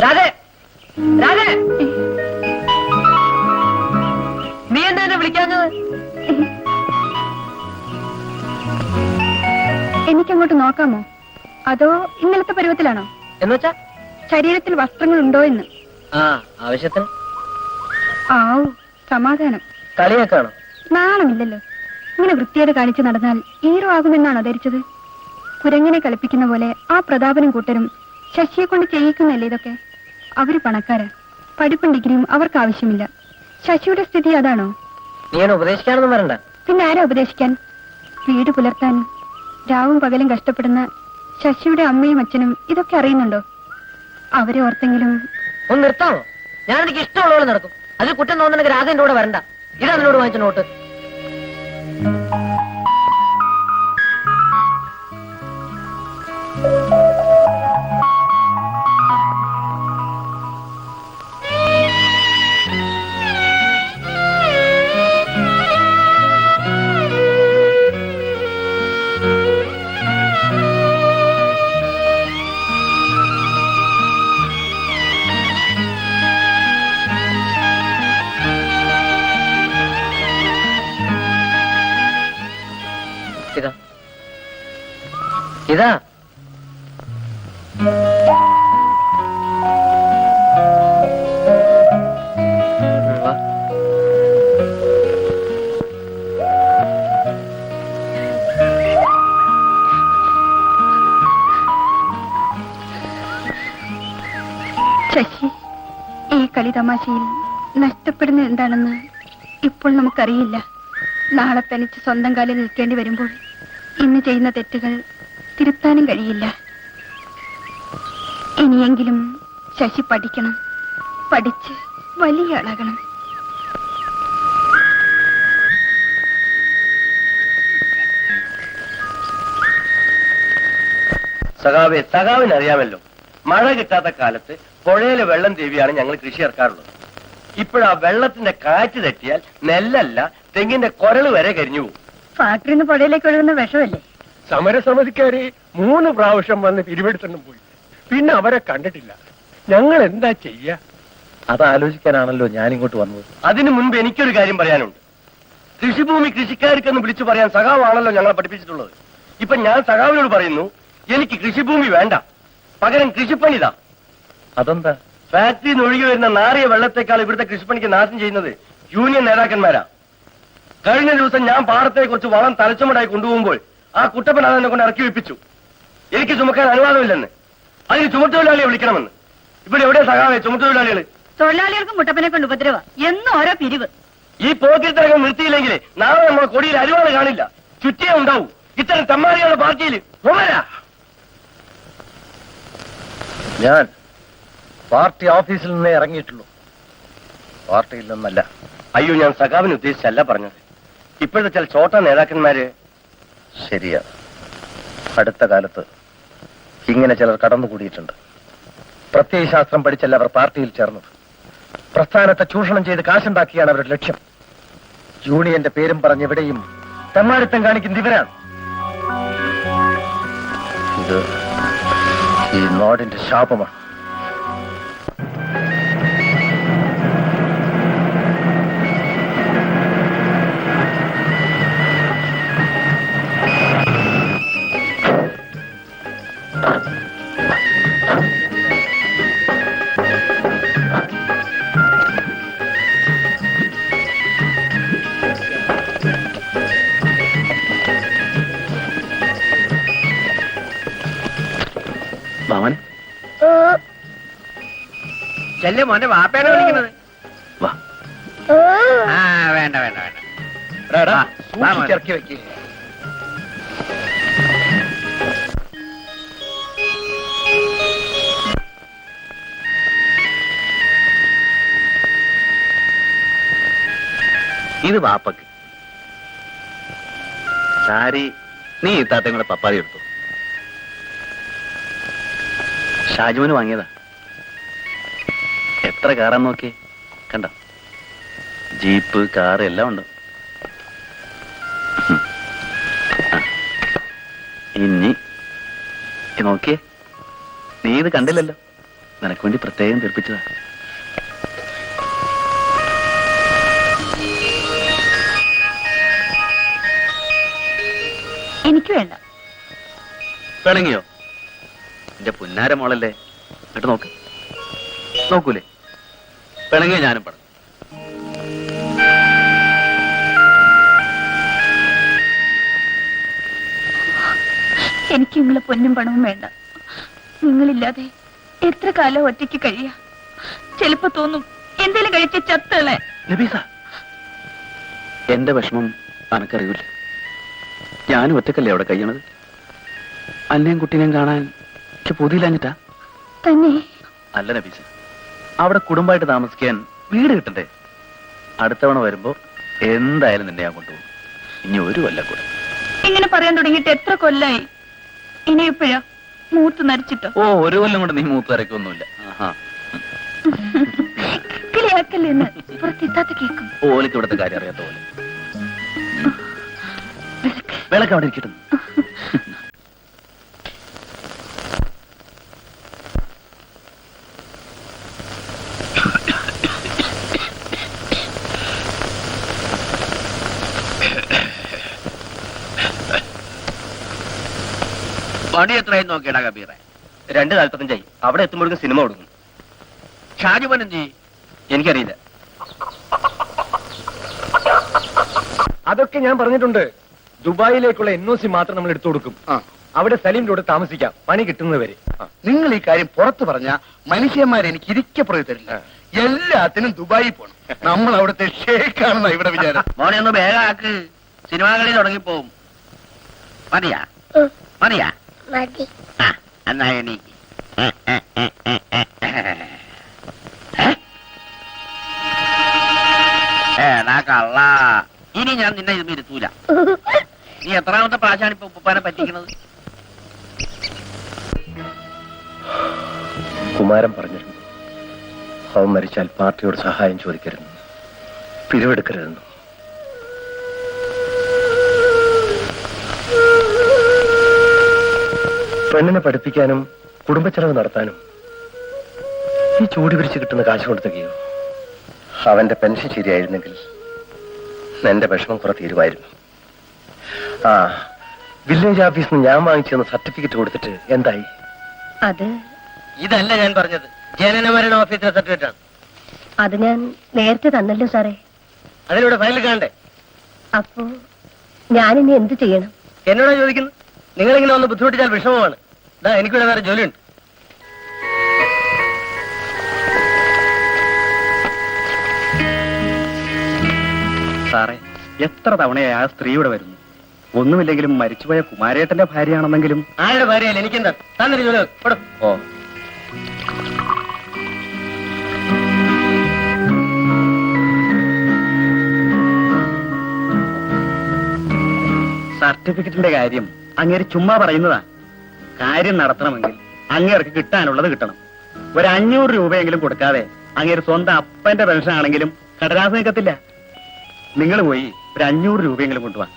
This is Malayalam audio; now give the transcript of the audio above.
രാധേ, രാധേ, നീ എന്താ എന്നെ വിളിക്കാഞ്ഞത്? എനിക്കങ്ങോട്ട് നോക്കാമോ? അതോ ഇന്നലത്തെ പരുവത്തിലാണോ? എന്നുവെച്ചാ ശരീരത്തിൽ വസ്ത്രങ്ങൾ ഉണ്ടോ എന്ന്. ആവശ്യത്തിന്. ആവൂ, സമാധാനം. കളിയാക്കാണോ? നാണമില്ലല്ലോ. ഇങ്ങനെ വൃത്തിയോട് കാണിച്ചു നടന്നാൽ ഹീറോ ആകുമെന്നാണോ ധരിച്ചത്? കുരങ്ങനെ കളിപ്പിക്കുന്ന പോലെ ആ പ്രതാപനും കൂട്ടരും ശശിയെ കൊണ്ട് ചെയ്യിക്കുന്നല്ലേ ഇതൊക്കെ? അവര് പണക്കാരാ, പഠിപ്പും ഡിഗ്രിയും അവർക്ക് ആവശ്യമില്ല. ശശിയുടെ സ്ഥിതി അതാണോ? നീ എന്നെ ഉപദേശിക്കാനൊന്നും വരണ്ട. പിന്നെ ആരാ ഉപദേശിക്കാൻ? വീട് പുലർത്താൻ രാവും പകലും കഷ്ടപ്പെടുന്ന ശശിയുടെ അമ്മയും അച്ഛനും ഇതൊക്കെ അറിയുന്നുണ്ടോ? അവരെ ഓർത്തെങ്കിലും. ഒന്ന് നിർത്താമോ? ഞാൻ എനിക്ക് ഇഷ്ടമുള്ളവരെ നടക്കും. അതിൽ കുറ്റം തോന്നുന്നെങ്കിൽ രാധേന്റെ കൂടെ വരണ്ട. ഇതാ നിന്നോട് വാങ്ങിച്ച നോട്ട്. ഇതാ ഇതാ വാ. ശശി, ഈ കളി തമാശയിൽ നഷ്ടപ്പെടുന്നത് എന്താണെന്ന് ഇപ്പോൾ നമുക്കറിയില്ല. നാളെ തനിച്ച് സ്വന്തം കാലിൽ നിൽക്കേണ്ടി വരുമ്പോൾ ഇന്ന് ചെയ്യുന്ന തെറ്റുകൾ തിരുത്താനും കഴിയില്ല. ഇനിയെങ്കിലും ശശി പഠിക്കണം, പഠിച്ച് വലിയ ആളാകണം. സഖാവെ, സഖാവിനറിയാമല്ലോ, മഴ കിട്ടാത്ത കാലത്ത് പുഴയിലെ വെള്ളം തേവിയാണ് ഞങ്ങൾ കൃഷി ഇറക്കാറുള്ളത്. ഇപ്പോഴാ വെള്ളത്തിന്റെ കാറ്റ് തട്ടിയാൽ നെല്ലല്ല തെങ്ങിന്റെ കൊരള് വരെ കരിഞ്ഞു പോകും. ഫാക്ടറിന്ന് പുഴയിലേക്ക് ഒഴുകുന്ന വിഷമല്ലേ? സമരസമിതിക്കാര് 3 പ്രാവശ്യം വന്ന് പിരിവെടുത്തു പോയി. പിന്നെ അവരെ കണ്ടിട്ടില്ല. ഞങ്ങൾ എന്താ ചെയ്യാ? അതാലോചിക്കാനാണല്ലോ ഞാനിങ്ങോട്ട് വന്നത്. അതിനു മുൻപ് എനിക്കൊരു കാര്യം പറയാനുണ്ട്. കൃഷിഭൂമി കൃഷിക്കാർക്കെന്ന് വിളിച്ചു പറയാൻ സഖാവാണല്ലോ ഞങ്ങളെ പഠിപ്പിച്ചിട്ടുള്ളത്. ഇപ്പൊ ഞാൻ സഖാവിനോട് പറയുന്നു, എനിക്ക് കൃഷിഭൂമി വേണ്ട, പകരം കൃഷിപ്പണിതാ. അതെന്താ? ഫാക്ടറിയിൽ നിന്ന് ഒഴുകി വരുന്ന നാറിയ വെള്ളത്തെക്കാൾ ഇവിടുത്തെ കൃഷിപ്പണിക്ക് നാശം ചെയ്യുന്നത് യൂണിയൻ നേതാക്കന്മാരാ. കഴിഞ്ഞ ദിവസം ഞാൻ പാടത്തെ കുറിച്ച് വളം തലച്ചുമടായി കൊണ്ടുപോകുമ്പോൾ ആ കുട്ടപ്പൻ അതെന്നെ കൊണ്ട് ഇറക്കി വെപ്പിച്ചു. എനിക്ക് ചുമക്കാൻ അനുവാദമില്ലെന്ന്, അതിന് ചുമട്ടുതൊഴിലാളിയെ വിളിക്കണമെന്ന്. ഇവിടെ എവിടെയാ സഖാവേ ചുമട്ടുതൊഴിലാളികൾ? തൊഴിലാളികൾക്ക് മുട്ടപ്പനെ കൊണ്ട് ഉപദ്രവ, എന്നും ഓരോ പിരിവ്. ഈ പോക്കിരിത്തരങ്ങൾ നിർത്തിയില്ലെങ്കിൽ നാളെ നമ്മൾ കൊടിയിൽ അരിവാള് കാണില്ല, ചുറ്റിയേ ഉണ്ടാവൂ. ഇത്തരം തെമ്മാടികളുടെ പാർട്ടിയിൽ ഞാൻ പാർട്ടി ഓഫീസിൽ നിന്നേ ഇറങ്ങിയിട്ടുള്ളൂ, പാർട്ടിയിൽ നിന്നല്ല. അയ്യോ, ഞാൻ സഖാവിനെ ഉദ്ദേശിച്ചല്ല പറഞ്ഞത്. ഇപ്പോഴത്തെ ചില ചോട്ട നേതാക്കന്മാര്. ശരിയാ, അടുത്ത കാലത്ത് ഇങ്ങനെ ചിലർ കടന്നുകൂടിയിട്ടുണ്ട്. പ്രത്യയശാസ്ത്രം പഠിച്ചല്ല അവർ പാർട്ടിയിൽ ചേർന്നത്. പ്രസ്ഥാനത്തെ ചൂഷണം ചെയ്ത് കാശുണ്ടാക്കിയാണ് അവരുടെ ലക്ഷ്യം. യൂണിയന്റെ പേരും പറഞ്ഞ് എവിടെയും തെമ്മാടിത്തം കാണിക്കുന്ന ഇവരാണ്. ഇത് ഈ നാടിന്റെ ശാപമാണ്. മാമനെ ചെല്ല്, മോന്റെ വാപ്പയാണ് വിളിക്കുന്നത്. വാ. വേണ്ട വേണ്ട വേണ്ട. സൂക്ഷിച്ചിറക്കി വെക്കുക. ഇത് വാപ്പക്ക് സാരി. നീ ഇത്താത്തങ്ങളുടെ പപ്പാതി എടുത്തു. ഷാജുവിന് വാങ്ങിയതാ. എത്ര കാറാന്ന് നോക്കിയേ, കണ്ട? ജീപ്പ്, കാറ് എല്ലാം ഉണ്ട്. ഇനി നോക്കിയേ, നീ ഇത് കണ്ടില്ലല്ലോ. നിനക്ക് വേണ്ടി പ്രത്യേകം തീർപ്പിച്ചതാ. എനിക്ക് വേണ്ട. വേണമെങ്കിയോ? എന്റെ പുന്നാര മോളല്ലേ, എന്നിട്ട് നോക്ക്. നോക്കൂലേ? വേണമെങ്കിൽ ഞാനും പറഞ്ഞു. എനിക്ക് നിങ്ങളെ പൊന്നും പണവും വേണ്ട. നിങ്ങളില്ലാതെ എത്ര കാലം ഒറ്റയ്ക്ക് കഴിയാ. ചിലപ്പോ തോന്നും എന്തേലും കഴിച്ച ചത്തളെ. നബീസ, എന്റെ വിഷമം അനക്കറിയൂലേ? ഞാനും ഒറ്റക്കല്ലേ അവിടെ കഴിയണത്. അന്നേം കുട്ടീനെയും കാണാൻ പൂതിയില്ലാഞ്ഞിട്ടാ തന്നെ. അല്ല നബീസ, അവിടെ കുടുംബമായിട്ട് താമസിക്കാൻ വീട് കിട്ടണ്ടേ? അടുത്തവണ വരുമ്പോ എന്തായാലും നിന്നെ ഞാൻ കൊണ്ടുപോകും. ഇനി ഒരു കൊല്ലം കൂടെ. ഇങ്ങനെ പറയാൻ തുടങ്ങിയിട്ട് എത്ര കൊല്ലായി? ഇനിയിപ്പോഴാ മൂത്ത് നരച്ചിട്ടോ? ഓ, ഒരു കൊല്ലം കൊണ്ട് നീ മൂത്ത് വരയ്ക്കൊന്നുമില്ല. കളിയാക്കല്ലെന്ന് പുറത്തെത്താത്ത കേൾക്കും. ഓലിക്ക് ഇവിടുത്തെ കാര്യം അറിയാത്ത പോലെ. വിളക്ക് അവിടെ ഇരിക്കട്ടെ. പണി എത്രയും നോക്കിയടാ കബീറെ? 2:45. അവിടെ എത്തുമ്പോഴേക്കും സിനിമ കൊടുക്കും. ഷാജുമൻ എന്ത് ചെയ്യും? എനിക്കറിയില്ല. അതൊക്കെ ഞാൻ പറഞ്ഞിട്ടുണ്ട്. ദുബായിലേക്കുള്ള NOC മാത്രം നമ്മൾ എടുത്തു കൊടുക്കും. അവിടെ സലീമിന്റെ കൂടെ താമസിക്കാം, പണി കിട്ടുന്നവരെ. നിങ്ങൾ ഈ കാര്യം പുറത്തു പറഞ്ഞ മനുഷ്യന്മാരെ എനിക്ക് ഇരിക്കപ്പുറത്ത് തരില്ല. എല്ലാത്തിനും ദുബായി പോണം. നമ്മൾ അവിടുത്തെ ഷേക്കാണെന്ന ഇവിടെ വിചാരം. മോനെ ഒന്ന് വേഗാക്ക്, സിനിമാ കളി തുടങ്ങിപ്പോവും. മതിയാ മതിയാ മതി. എന്നാ എണീക്ക്. ഏടാ കള്ള, ഇനി ഞാൻ നിന്നെ ഇത് ഇരുത്തൂല. നീ എത്രാമത്തെ പ്രാവശ്യമാണ് ഇപ്പൊ ഉപ്പാനെ പറ്റിക്കണത്? കുമാരൻ പറഞ്ഞിരുന്നു, അവൻ മരിച്ചാൽ പാർട്ടിയോട് സഹായം ചോദിക്കരുത്, പിരിവെടുക്കരുതെന്നു. പെണ്ണിനെ പഠിപ്പിക്കാനും കുടുംബച്ചെലവ് നടത്താനും ഈ ചൂടി പിരിച്ച് കിട്ടുന്ന കാശ് കൊണ്ട് തികയോ? അവന്റെ പെൻഷൻ ശരിയായിരുന്നെങ്കിൽ എന്റെ വിഷമം കുറെ തീരുമായിരുന്നു. ആ, വില്ലേജ് ഓഫീസിൽ നിന്ന് ഞാൻ വാങ്ങിച്ചു സർട്ടിഫിക്കറ്റ് കൊടുത്തിട്ട് എന്തായി? അത് ഇതല്ല ഞാൻ പറഞ്ഞത്, ജനനമരണ ഓഫീസിലെ സർട്ടിഫിക്കറ്റ് ആണ്. അത് ഞാൻ നേരത്തെ തന്നല്ലോ സാറേ. അതിലൂടെ ഫയലിൽ കാണണ്ടേ? അപ്പോ ഞാനിനി എന്ത് ചെയ്യണം? എന്നോടാ ചോദിക്കുന്നത്? നിങ്ങളിങ്ങനെ ഒന്ന് ബുദ്ധിമുട്ടിച്ചാൽ വിഷമമാണ്. എനിക്കിവിടെ വേറെ ജോലിയുണ്ട്. സാറേ, എത്ര തവണയായി ആ സ്ത്രീ ഇവിടെ വരുന്നു. ഒന്നുമില്ലെങ്കിലും മരിച്ചുപോയ കുമാരേട്ടന്റെ ഭാര്യയാണെന്നെങ്കിലും. ആരുടെ ഭാര്യയല്ല, എനിക്കെന്താ? തന്നൊരു ജോലി കൊടു. ഓ, സർട്ടിഫിക്കറ്റിന്റെ കാര്യം അങ്ങേര് ചുമ്മാ പറയുന്നതാ. കാര്യം നടത്തണമെങ്കിൽ അങ്ങേർക്ക് കിട്ടാനുള്ളത് കിട്ടണം. ഒരു 500 രൂപയെങ്കിലും കൊടുക്കാതെ അങ്ങേര് സ്വന്തം അപ്പന്റെ പെൻഷൻ ആണെങ്കിലും കടലാസ് നിൽക്കത്തില്ല. നിങ്ങൾ പോയി ഒരു 500 രൂപയെങ്കിലും കൊണ്ടുപോവാ.